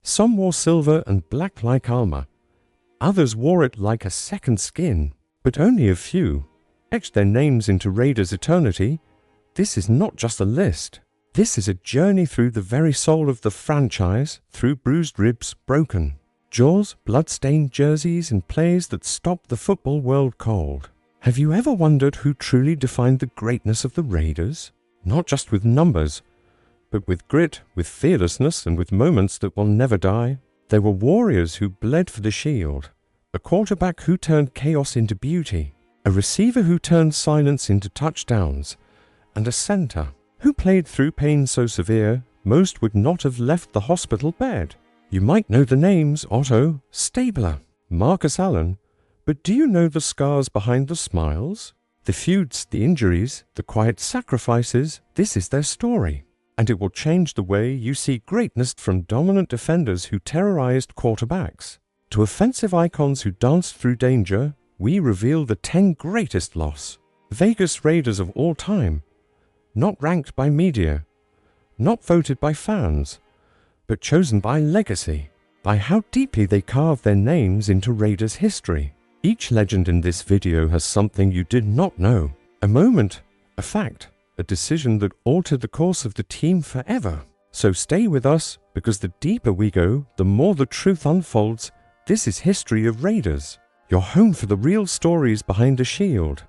Some wore silver and black like armor. Others wore it like a second skin, but only a few etched their names into Raiders' eternity. This is not just a list. This is a journey through the very soul of the franchise, through bruised ribs, broken jaws, blood-stained jerseys, and plays that stopped the football world cold. Have you ever wondered who truly defined the greatness of the Raiders? Not just with numbers, but with grit, with fearlessness, and with moments that will never die. They were warriors who bled for the shield, a quarterback who turned chaos into beauty, a receiver who turned silence into touchdowns, and a center who played through pain so severe most would not have left the hospital bed. You might know the names Otto, Stabler, Marcus Allen, but do you know the scars behind the smiles? The feuds, the injuries, the quiet sacrifices. This is their story, and it will change the way you see greatness, from dominant defenders who terrorized quarterbacks to offensive icons who danced through danger. We reveal the 10 greatest Las Vegas Raiders of all time, not ranked by media, not voted by fans, but chosen by legacy, by how deeply they carved their names into Raiders history. Each legend in this video has something you did not know, a moment, a fact, a decision that altered the course of the team forever. So stay with us, because the deeper we go, the more the truth unfolds. This is History of Raiders, your home for the real stories behind the shield.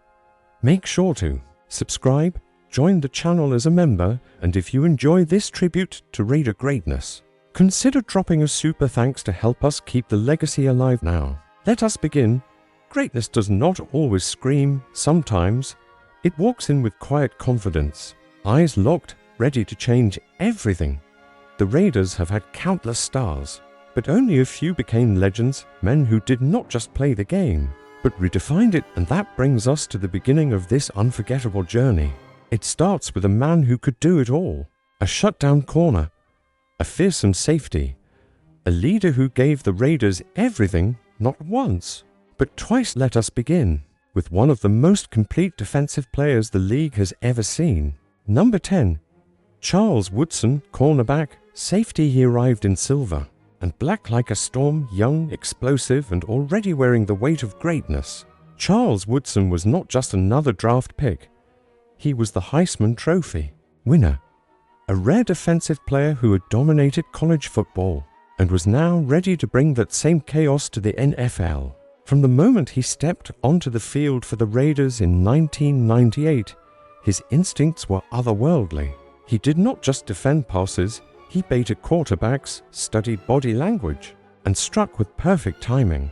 Make sure to subscribe, join the channel as a member, and if you enjoy this tribute to Raider greatness, consider dropping a super thanks to help us keep the legacy alive now. Let us begin. Greatness does not always scream. Sometimes it walks in with quiet confidence, eyes locked, ready to change everything. The Raiders have had countless stars, but only a few became legends, men who did not just play the game, but redefined it. And that brings us to the beginning of this unforgettable journey. It starts with a man who could do it all, a shutdown corner, a fearsome safety, a leader who gave the Raiders everything, not once, but twice. Let us begin with one of the most complete defensive players the league has ever seen. Number 10, Charles Woodson, cornerback, safety. He arrived in silver and black like a storm, young, explosive, and already wearing the weight of greatness. Charles Woodson was not just another draft pick. He was the Heisman Trophy winner, a rare defensive player who had dominated college football and was now ready to bring that same chaos to the NFL. From the moment he stepped onto the field for the Raiders in 1998, his instincts were otherworldly. He did not just defend passes, he baited quarterbacks, studied body language, and struck with perfect timing.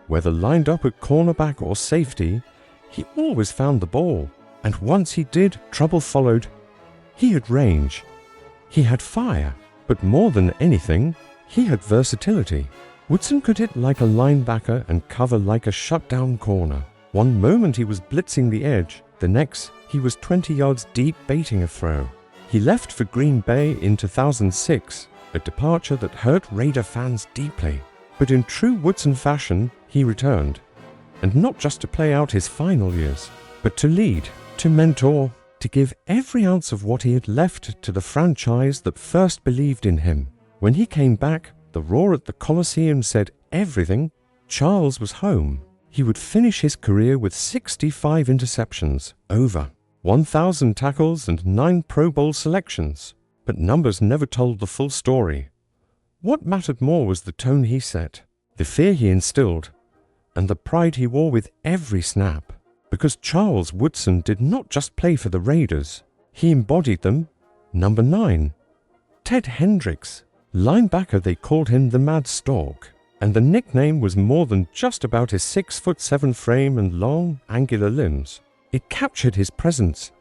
Whether lined up at cornerback or safety, he always found the ball. And once he did, trouble followed. He had range, he had fire, but more than anything, he had versatility. Woodson could hit like a linebacker and cover like a shutdown corner. One moment he was blitzing the edge, the next he was 20 yards deep baiting a throw. He left for Green Bay in 2006, a departure that hurt Raider fans deeply. But in true Woodson fashion, he returned, and not just to play out his final years, but to lead, to mentor, to give every ounce of what he had left to the franchise that first believed in him. When he came back, the roar at the Coliseum said everything. Charles was home. He would finish his career with 65 interceptions, over 1,000 tackles, and 9 Pro Bowl selections. But numbers never told the full story. What mattered more was the tone he set, the fear he instilled, and the pride he wore with every snap. Because Charles Woodson did not just play for the Raiders, he embodied them. Number 9, Ted Hendris. Linebacker, they called him the Mad Stork, and the nickname was more than just about his 6'7" frame and long, angular limbs. It captured his presence.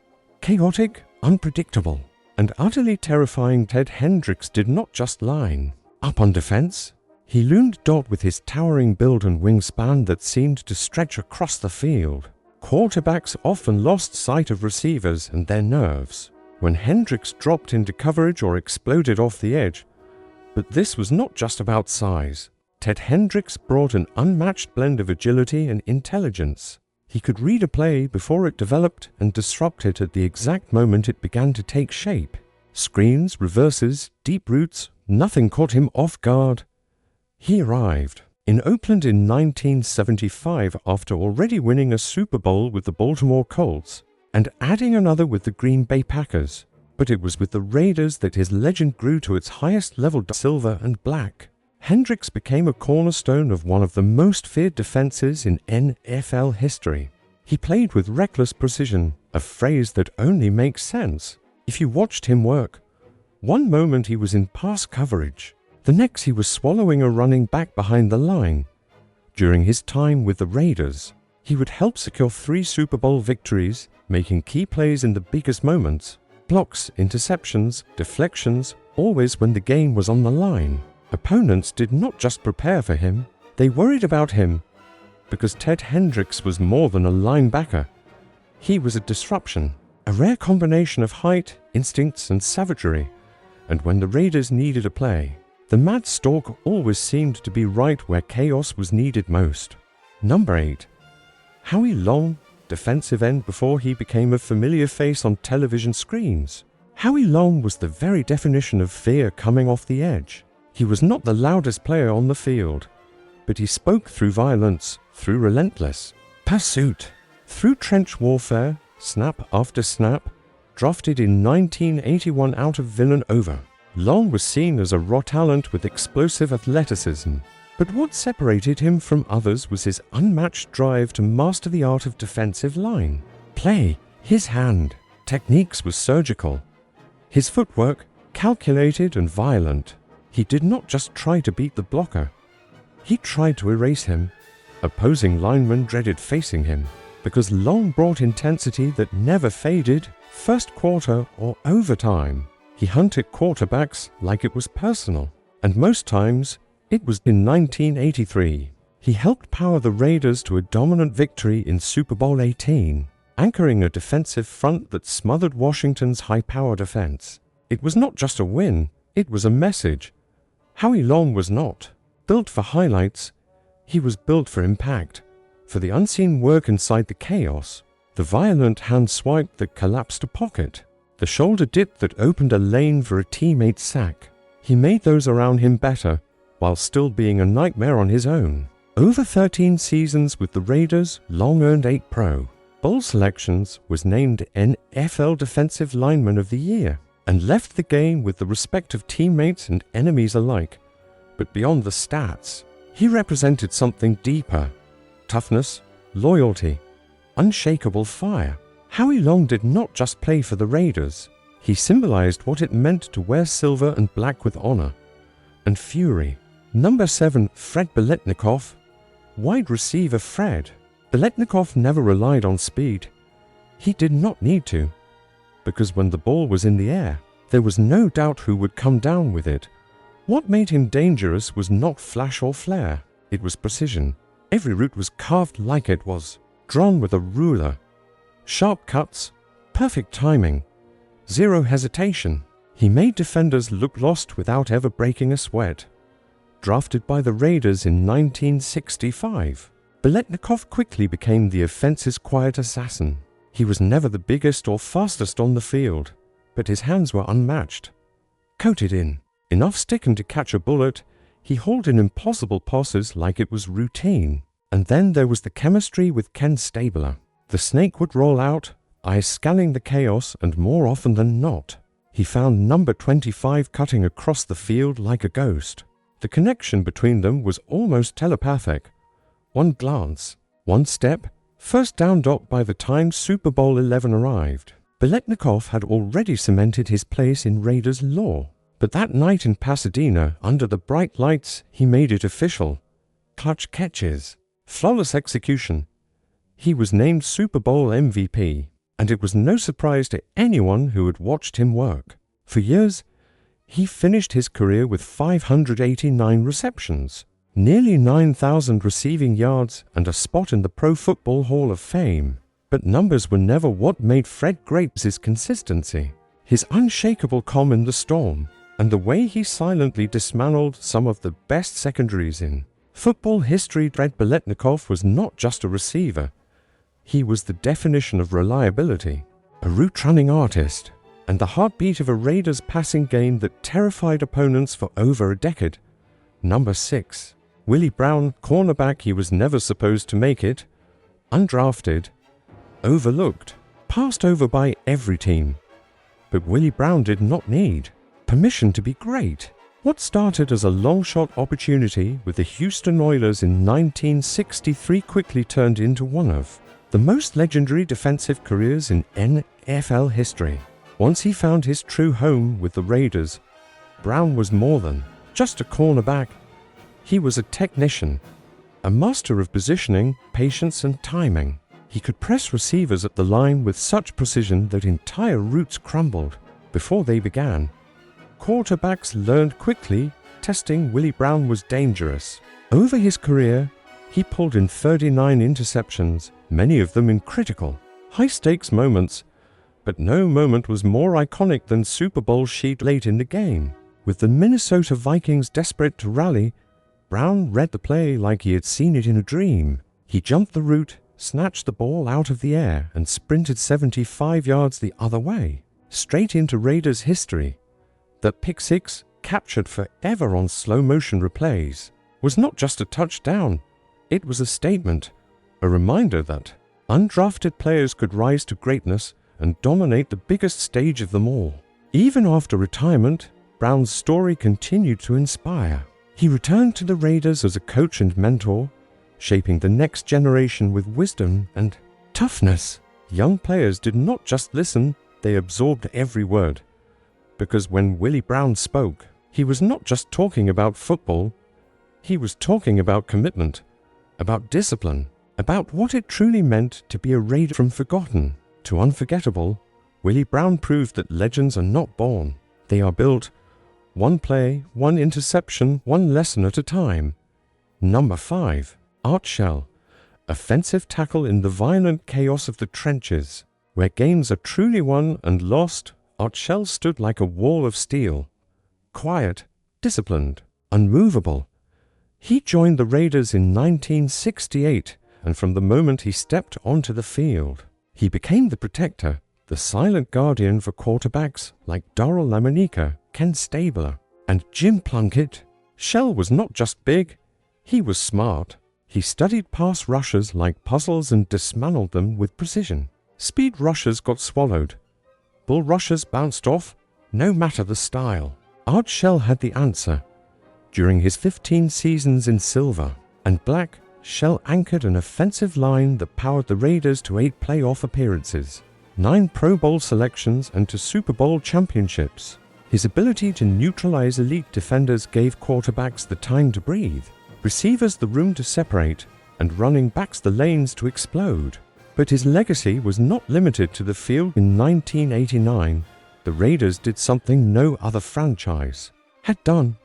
Chaotic, unpredictable, and utterly terrifying. Ted Hendris did not just line up on defense. He loomed with his towering build and wingspan that seemed to stretch across the field. Quarterbacks often lost sight of receivers and their nerves when Hendris dropped into coverage or exploded off the edge. But this was not just about size. Ted Hendris brought an unmatched blend of agility and intelligence. He could read a play before it developed and disrupt it at the exact moment it began to take shape. Screens, reverses, deep routes, Nothing caught him off guard. He arrived in Oakland in 1975 after already winning a Super Bowl with the Baltimore Colts and adding another with the Green Bay Packers. But it was with the Raiders that his legend grew to its highest level, silver and black. Hendris became a cornerstone of one of the most feared defenses in NFL history. He played with reckless precision, a phrase that only makes sense if you watched him work. One moment he was in pass coverage, the next he was swallowing a running back behind the line. During his time with the Raiders, he would help secure 3 Super Bowl victories, making key plays in the biggest moments. Blocks, interceptions, deflections, always when the game was on the line. Opponents did not just prepare for him, they worried about him, because Ted Hendris was more than a linebacker. He was a disruption, a rare combination of height, instincts, and savagery. And when the Raiders needed a play, the Mad Stork always seemed to be right where chaos was needed most. Number 8. Howie Long, defensive end before he became a familiar face on television screens. Howie Long was the very definition of fear coming off the edge. He was not the loudest player on the field, but he spoke through violence, through relentless pursuit, through trench warfare, snap after snap. Drafted in 1981 out of Villanova, Long was seen as a raw talent with explosive athleticism. But what separated him from others was his unmatched drive to master the art of defensive line play. His hand techniques were surgical, his footwork calculated and violent. He did not just try to beat the blocker, he tried to erase him. Opposing linemen dreaded facing him because Long brought intensity that never faded, first quarter or overtime. He hunted quarterbacks like it was personal, and most times it was. In 1983, he helped power the Raiders to a dominant victory in Super Bowl XVIII, anchoring a defensive front that smothered Washington's high-power defense. It was not just a win, it was a message. Howie Long was not built for highlights, he was built for impact, for the unseen work inside the chaos, the violent hand swipe that collapsed a pocket, the shoulder dip that opened a lane for a teammate's sack. He made those around him better, while still being a nightmare on his own. Over 13 seasons with the Raiders, Long earned 8 Pro Bowl selections, was named NFL Defensive Lineman of the Year, and left the game with the respect of teammates and enemies alike. But beyond the stats, he represented something deeper: toughness, loyalty, unshakable fire. Howie Long did not just play for the Raiders, he symbolized what it meant to wear silver and black with honor and fury. Number 7. Fred Biletnikoff. Wide receiver Fred. Biletnikoff never relied on speed. He did not need to, because when the ball was in the air, there was no doubt who would come down with it. What made him dangerous was not flash or flare, it was precision. Every route was carved like it was drawn with a ruler. Sharp cuts, perfect timing, zero hesitation. He made defenders look lost without ever breaking a sweat. Drafted by the Raiders in 1965, Biletnikoff quickly became the offense's quiet assassin. He was never the biggest or fastest on the field, but his hands were unmatched. Coated in enough sticking to catch a bullet, he hauled in impossible passes like it was routine. And then there was the chemistry with Ken Stabler. The snake would roll out, eyes scanning the chaos, and more often than not, he found number 25 cutting across the field like a ghost. The connection between them was almost telepathic. One glance, one step, first down dot by the time Super Bowl XI arrived. Biletnikoff had already cemented his place in Raiders lore. But that night in Pasadena, under the bright lights, he made it official. Clutch catches, flawless execution. He was named Super Bowl MVP, and it was no surprise to anyone who had watched him work. For years, he finished his career with 589 receptions, nearly 9,000 receiving yards, and a spot in the Pro Football Hall of Fame. But numbers were never what made Fred great. His consistency, his unshakable calm in the storm, and the way he silently dismantled some of the best secondaries in football history. Fred Biletnikoff was not just a receiver. He was the definition of reliability, a route-running artist, and the heartbeat of a Raiders passing game that terrified opponents for over a decade. Number 6. Willie Brown, cornerback. He was never supposed to make it. Undrafted. Overlooked. Passed over by every team. But Willie Brown did not need permission to be great. What started as a long-shot opportunity with the Houston Oilers in 1963 quickly turned into one of the most legendary defensive careers in NFL history. Once he found his true home with the Raiders, Brown was more than just a cornerback. He was a technician, a master of positioning, patience, and timing. He could press receivers at the line with such precision that entire routes crumbled before they began. Quarterbacks learned quickly testing Willie Brown was dangerous. Over his career, he pulled in 39 interceptions, many of them in critical, high-stakes moments, but no moment was more iconic than Super Bowl sheet late in the game. With the Minnesota Vikings desperate to rally, Brown read the play like he had seen it in a dream. He jumped the route, snatched the ball out of the air, and sprinted 75 yards the other way, straight into Raiders history. That pick six, captured forever on slow-motion replays, was not just a touchdown. It was a statement, a reminder that undrafted players could rise to greatness and dominate the biggest stage of them all. Even after retirement, Brown's story continued to inspire. He returned to the Raiders as a coach and mentor, shaping the next generation with wisdom and toughness. Young players did not just listen, they absorbed every word. Because when Willie Brown spoke, he was not just talking about football, he was talking about commitment, about discipline, about what it truly meant to be a Raider. From forgotten to unforgettable, Willie Brown proved that legends are not born. They are built, one play, one interception, one lesson at a time. Number 5. Art Shell, offensive tackle in the violent chaos of the trenches. Where games are truly won and lost, Art Shell stood like a wall of steel. Quiet, disciplined, unmovable. He joined the Raiders in 1968, and from the moment he stepped onto the field, he became the protector, the silent guardian for quarterbacks like Darryl Lamonica, Ken Stabler, and Jim Plunkett. Shell was not just big, he was smart. He studied pass rushers like puzzles and dismantled them with precision. Speed rushers got swallowed. Bull rushers bounced off, no matter the style. Art Shell had the answer. During his 15 seasons in silver and black, Shell anchored an offensive line that powered the Raiders to 8 playoff appearances, 9 Pro Bowl selections, and to Super Bowl championships. His ability to neutralize elite defenders gave quarterbacks the time to breathe, receivers the room to separate, and running backs the lanes to explode. But his legacy was not limited to the field. In 1989, the Raiders did something no other franchise had done.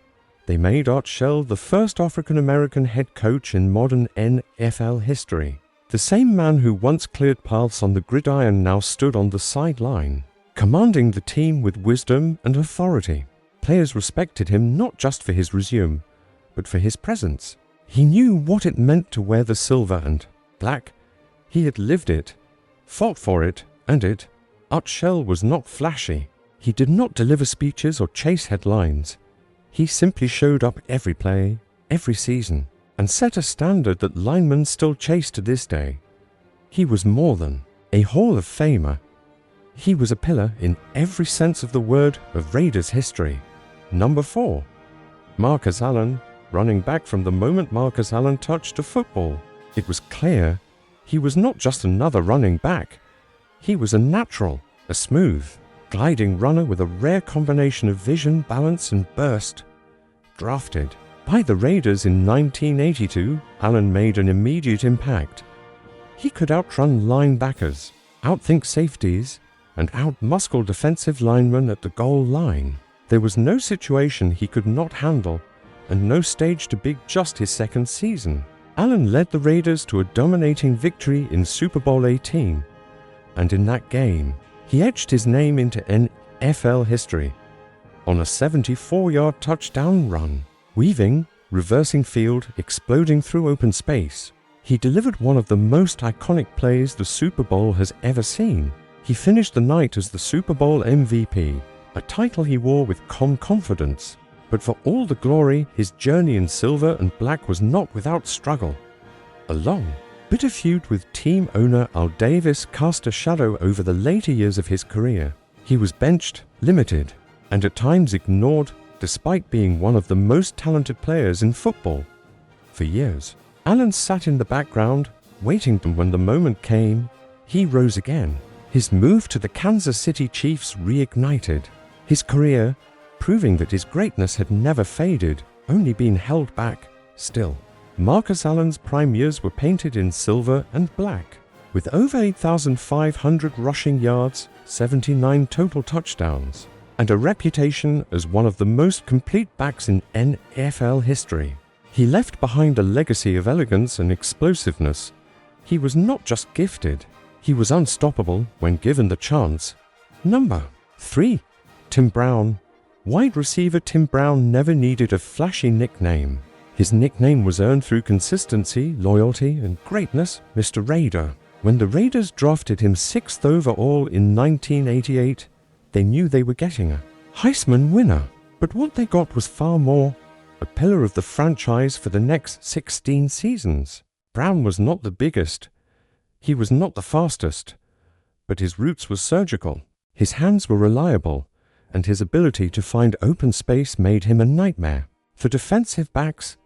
They made Art Shell the first African-American head coach in modern NFL history. The same man who once cleared paths on the gridiron now stood on the sideline, commanding the team with wisdom and authority. Players respected him not just for his resume, but for his presence. He knew what it meant to wear the silver and black. He had lived it, fought for it, and it. Art Shell was not flashy. He did not deliver speeches or chase headlines. He simply showed up every play, every season, and set a standard that linemen still chase to this day. He was more than a Hall of Famer. He was a pillar in every sense of the word of Raiders history. Number 4. Marcus Allen, running back. From the moment Marcus Allen touched a football, it was clear he was not just another running back. He was a natural, a smooth, gliding runner with a rare combination of vision, balance, and burst. Drafted by the Raiders in 1982, Allen made an immediate impact. He could outrun linebackers, outthink safeties, and outmuscle defensive linemen at the goal line. There was no situation he could not handle, and no stage too big. Just his second season, Allen led the Raiders to a dominating victory in Super Bowl 18, and in that game, he etched his name into NFL history on a 74-yard touchdown run. Weaving, reversing field, exploding through open space, he delivered one of the most iconic plays the Super Bowl has ever seen. He finished the night as the Super Bowl MVP, a title he wore with calm confidence. But for all the glory, his journey in silver and black was not without struggle. A long, bitter feud with team owner Al Davis cast a shadow over the later years of his career. He was benched, limited, and at times ignored, despite being one of the most talented players in football. For years, Allen sat in the background, waiting when the moment came. He rose again. His move to the Kansas City Chiefs reignited his career, proving that his greatness had never faded, only been held back. Still, Marcus Allen's prime years were painted in silver and black. With over 8,500 rushing yards, 79 total touchdowns, and a reputation as one of the most complete backs in NFL history, he left behind a legacy of elegance and explosiveness. He was not just gifted, he was unstoppable when given the chance. Number 3. Tim Brown. Wide receiver Tim Brown never needed a flashy nickname. His nickname was earned through consistency, loyalty, and greatness. Mr. Raider. When the Raiders drafted him 6th overall in 1988, they knew they were getting a Heisman winner. But what they got was far more. A pillar of the franchise for the next 16 seasons. Brown was not the biggest. He was not the fastest. But his roots were surgical. His hands were reliable, and his ability to find open space made him a nightmare. For defensive backs,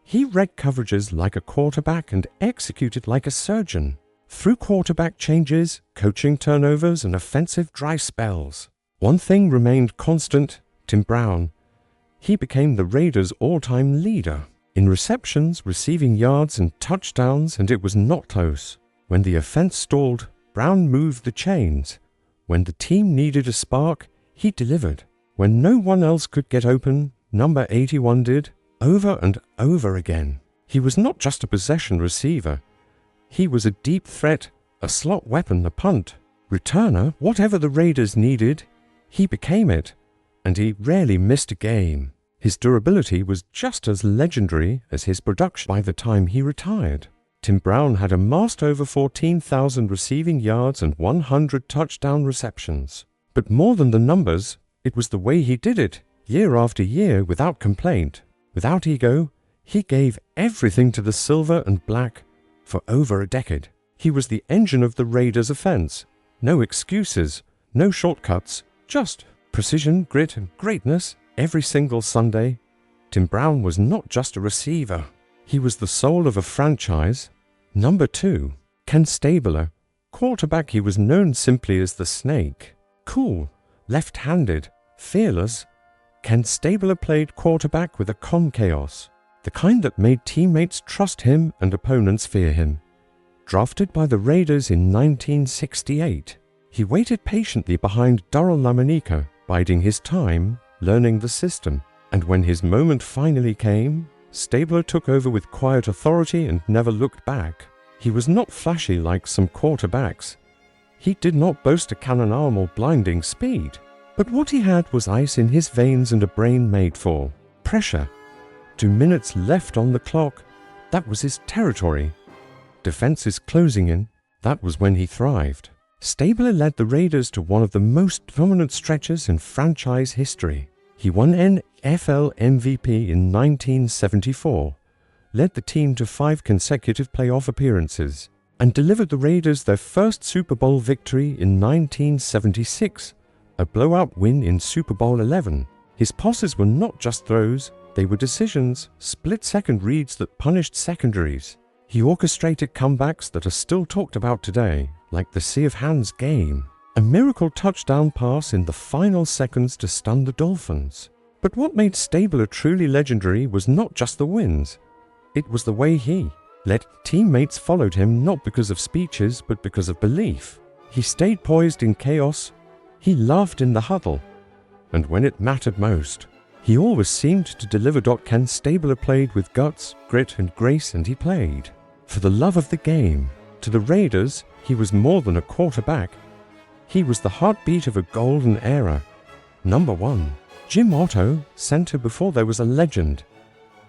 he read coverages like a quarterback and executed like a surgeon. Through quarterback changes, coaching turnovers, and offensive dry spells, one thing remained constant: Tim Brown. He became the Raiders' all-time leader in receptions, receiving yards, and touchdowns, and it was not close. When the offense stalled, Brown moved the chains. When the team needed a spark, he delivered. When no one else could get open, number 81 did, over and over again. He was not just a possession receiver. He was a deep threat, a slot weapon, a punt returner. Whatever the Raiders needed, he became it, and he rarely missed a game. His durability was just as legendary as his production by the time he retired. Tim Brown had amassed over 14,000 receiving yards and 100 touchdown receptions. But more than the numbers, it was the way he did it, year after year, without complaint, without ego. He gave everything to the silver and black for over a decade. He was the engine of the Raiders' offense. No excuses, no shortcuts, just precision, grit, and greatness every single Sunday. Tim Brown was not just a receiver. He was the soul of a franchise. Number 2. Ken Stabler. Quarterback, he was known simply as the Snake. Cool, left-handed, fearless, Ken Stabler played quarterback with a calm chaos, the kind that made teammates trust him and opponents fear him. Drafted by the Raiders in 1968, he waited patiently behind Darryl Lamanika, biding his time, learning the system. And when his moment finally came, Stabler took over with quiet authority and never looked back. He was not flashy like some quarterbacks. He did not boast a cannon arm or blinding speed. But what he had was ice in his veins and a brain made for pressure. 2 minutes left on the clock. That was his territory. Defenses closing in. That was when he thrived. Stabler led the Raiders to one of the most dominant stretches in franchise history. He won NFL MVP in 1974, led the team to 5 consecutive playoff appearances, and delivered the Raiders their first Super Bowl victory in 1976, a blowout win in Super Bowl XI. His passes were not just throws, they were decisions, split-second reads that punished secondaries. He orchestrated comebacks that are still talked about today, like the Sea of Hands game, a miracle touchdown pass in the final seconds to stun the Dolphins. But what made Stabler truly legendary was not just the wins. It was the way he let teammates followed him, not because of speeches, but because of belief. He stayed poised in chaos. He laughed in the huddle. And when it mattered most, he always seemed to deliver. Ken Stabler played with guts, grit, and grace, and he played for the love of the game. To the Raiders, he was more than a quarterback. He was the heartbeat of a golden era. Number 1. Jim Otto, center before there was a legend.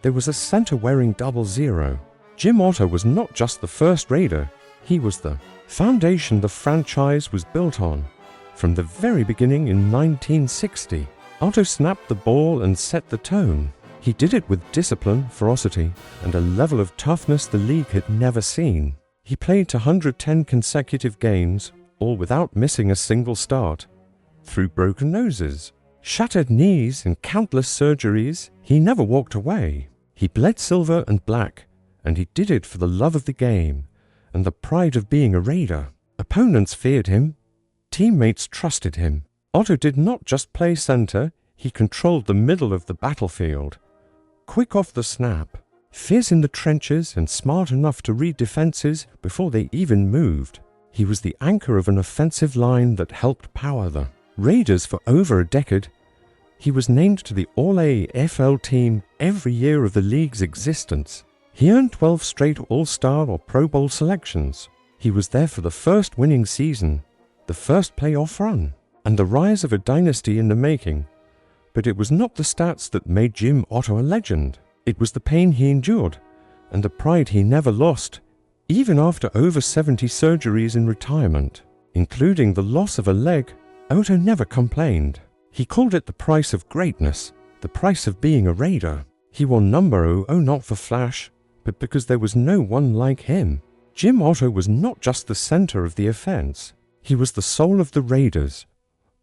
There was a center wearing 00. Jim Otto was not just the first Raider, He was the foundation the franchise was built on. From the very beginning in 1960, Otto snapped the ball and set the tone. He did it with discipline, ferocity, and a level of toughness the league had never seen. He played 110 consecutive games, all without missing a single start. Through broken noses, shattered knees, and countless surgeries, he never walked away. He bled silver and black, and he did it for the love of the game and the pride of being a Raider. Opponents feared him. Teammates trusted him. Otto did not just play center, he controlled the middle of the battlefield. Quick off the snap, fierce in the trenches, and smart enough to read defenses before they even moved. He was the anchor of an offensive line that helped power the Raiders for over a decade. He was named to the All-AFL team every year of the league's existence. He earned 12 straight All-Star or Pro Bowl selections. He was there for the first winning season, the first playoff run, and the rise of a dynasty in the making. But it was not the stats that made Jim Otto a legend. It was the pain he endured, and the pride he never lost, even after over 70 surgeries in retirement. Including the loss of a leg, Otto never complained. He called it the price of greatness, the price of being a Raider. He wore number 00 not for flash, but because there was no one like him. Jim Otto was not just the center of the offense. He was the soul of the Raiders.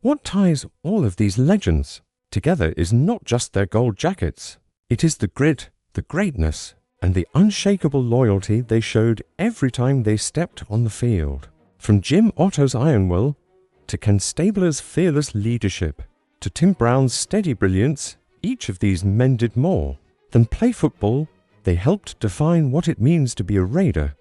What ties all of these legends together is not just their gold jackets. It is the grit, the greatness, and the unshakable loyalty they showed every time they stepped on the field. From Jim Otto's iron will, to Ken Stabler's fearless leadership, to Tim Brown's steady brilliance, each of these men did more than play football. They helped define what it means to be a Raider.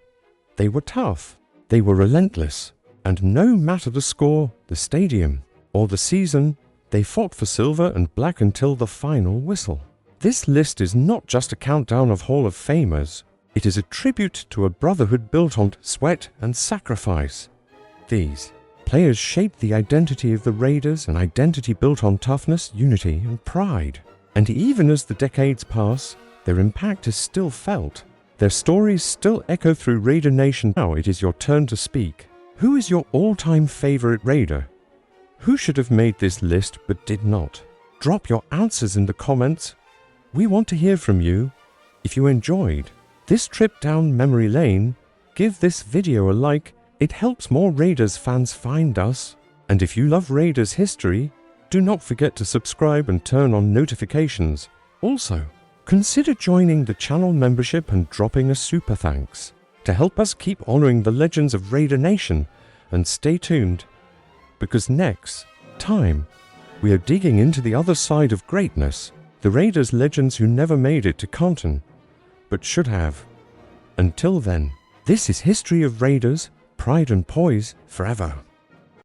They were tough, they were relentless, and no matter the score, the stadium, or the season, they fought for silver and black until the final whistle. This list is not just a countdown of Hall of Famers. It is a tribute to a brotherhood built on sweat and sacrifice. These players shaped the identity of the Raiders, an identity built on toughness, unity, and pride. And even as the decades pass, their impact is still felt. Their stories still echo through Raider Nation. Now it is your turn to speak. Who is your all-time favorite Raider? Who should have made this list but did not? Drop your answers in the comments. We want to hear from you. If you enjoyed this trip down memory lane, give this video a like. It helps more Raiders fans find us. And if you love Raiders history, do not forget to subscribe and turn on notifications. Also, consider joining the channel membership and dropping a super thanks to help us keep honoring the legends of Raider Nation. And stay tuned, because next time we are digging into the other side of greatness, the Raiders legends who never made it to Compton, but should have. Until then, this is History of Raiders, Pride and Poise forever.